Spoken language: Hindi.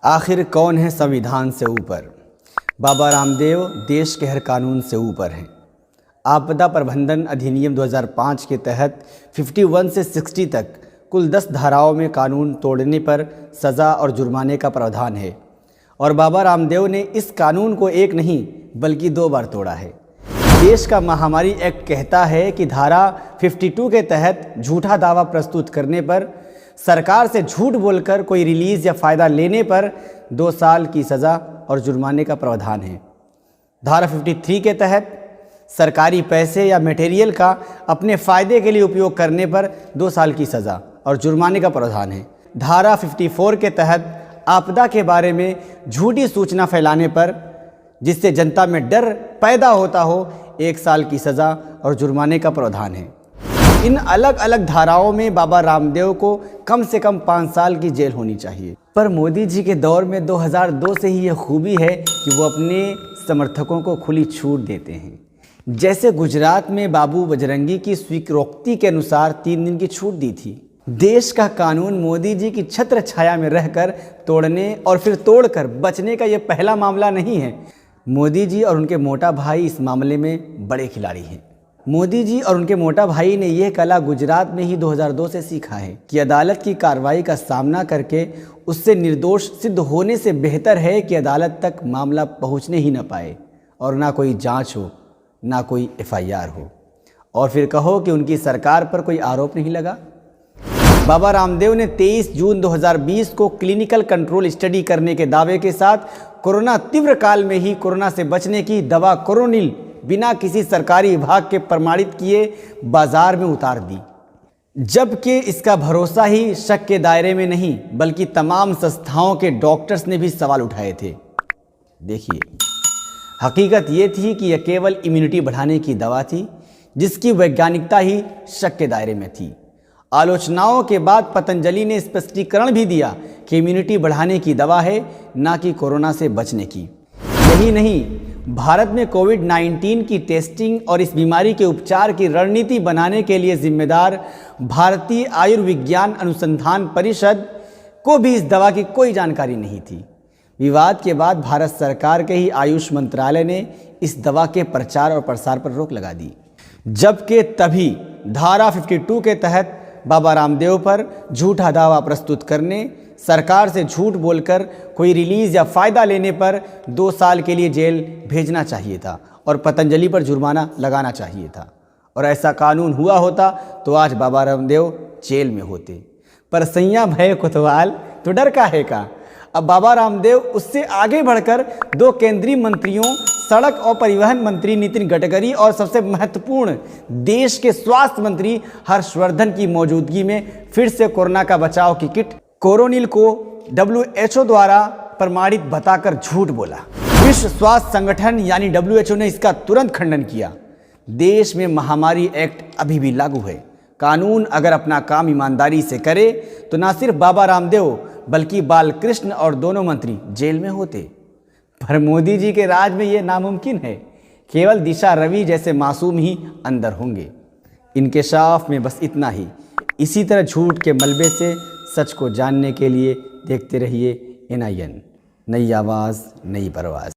आखिर कौन है संविधान से ऊपर? बाबा रामदेव देश के हर कानून से ऊपर हैं। आपदा प्रबंधन अधिनियम 2005 के तहत 51 से 60 तक कुल 10 धाराओं में कानून तोड़ने पर सज़ा और जुर्माने का प्रावधान है और बाबा रामदेव ने इस कानून को एक नहीं बल्कि 2 बार तोड़ा है। देश का महामारी एक्ट कहता है कि धारा 52 के तहत झूठा दावा प्रस्तुत करने पर, सरकार से झूठ बोलकर कोई रिलीज़ या फ़ायदा लेने पर 2 साल की सज़ा और जुर्माने का प्रावधान है। धारा 53 के तहत सरकारी पैसे या मटेरियल का अपने फ़ायदे के लिए उपयोग करने पर 2 साल की सज़ा और जुर्माने का प्रावधान है। धारा 54 के तहत आपदा के बारे में झूठी सूचना फैलाने पर, जिससे जनता में डर पैदा होता हो, 1 साल की सज़ा और जुर्माने का प्रावधान है। इन अलग अलग धाराओं में बाबा रामदेव को कम से कम 5 साल की जेल होनी चाहिए। पर मोदी जी के दौर में 2002 से ही यह खूबी है कि वो अपने समर्थकों को खुली छूट देते हैं। जैसे गुजरात में बाबू बजरंगी की स्वीकृति के अनुसार 3 दिन की छूट दी थी। देश का कानून मोदी जी की छत्र छाया में रहकर तोड़ने और फिर तोड़कर बचने का ये पहला मामला नहीं है। मोदी जी और उनके मोटा भाई इस मामले में बड़े खिलाड़ी हैं। मोदी जी और उनके मोटा भाई ने यह कला गुजरात में ही 2002 से सीखा है कि अदालत की कार्रवाई का सामना करके उससे निर्दोष सिद्ध होने से बेहतर है कि अदालत तक मामला पहुंचने ही न पाए और ना कोई जांच हो, ना कोई FIR हो, और फिर कहो कि उनकी सरकार पर कोई आरोप नहीं लगा। बाबा रामदेव ने 23 जून 2020 को क्लिनिकल कंट्रोल स्टडी करने के दावे के साथ कोरोना तीव्र काल में ही कोरोना से बचने की दवा कोरोनिल बिना किसी सरकारी विभाग के प्रमाणित किए बाजार में उतार दी, जबकि इसका भरोसा ही शक के दायरे में नहीं बल्कि तमाम संस्थाओं के डॉक्टर्स ने भी सवाल उठाए थे। देखिए, हकीकत ये थी कि यह केवल इम्यूनिटी बढ़ाने की दवा थी, जिसकी वैज्ञानिकता ही शक के दायरे में थी। आलोचनाओं के बाद पतंजलि ने स्पष्टीकरण भी दिया कि इम्यूनिटी बढ़ाने की दवा है, ना कि कोरोना से बचने की। यही नहीं, भारत में कोविड-19 की टेस्टिंग और इस बीमारी के उपचार की रणनीति बनाने के लिए जिम्मेदार भारतीय आयुर्विज्ञान अनुसंधान परिषद को भी इस दवा की कोई जानकारी नहीं थी। विवाद के बाद भारत सरकार के ही आयुष मंत्रालय ने इस दवा के प्रचार और प्रसार पर रोक लगा दी, जबकि तभी धारा 52 के तहत बाबा रामदेव पर झूठा दावा प्रस्तुत करने, सरकार से झूठ बोलकर कोई रिलीज़ या फ़ायदा लेने पर 2 साल के लिए जेल भेजना चाहिए था और पतंजलि पर जुर्माना लगाना चाहिए था। और ऐसा कानून हुआ होता तो आज बाबा रामदेव जेल में होते। पर सैया भय कोतवाल तो डर का है का। अब बाबा रामदेव उससे आगे बढ़कर 2 केंद्रीय मंत्रियों, सड़क और परिवहन मंत्री नितिन गडकरी और सबसे महत्वपूर्ण देश के स्वास्थ्य मंत्री हर्षवर्धन की मौजूदगी में फिर से कोरोना का बचाव की किट कोरोनिल को WHO द्वारा प्रमाणित बताकर झूठ बोला। विश्व स्वास्थ्य संगठन यानी WHO ने इसका तुरंत खंडन किया। देश में महामारी एक्ट अभी भी लागू है। कानून अगर अपना काम ईमानदारी से करे तो ना सिर्फ बाबा रामदेव बल्कि बालकृष्ण और दोनों मंत्री जेल में होते। पर मोदी जी के राज में ये नामुमकिन है। केवल दिशा रवि जैसे मासूम ही अंदर होंगे। इंकशाफ में बस इतना ही। इसी तरह झूठ के मलबे से सच को जानने के लिए देखते रहिए NIN। नई आवाज़, नई परवाज़।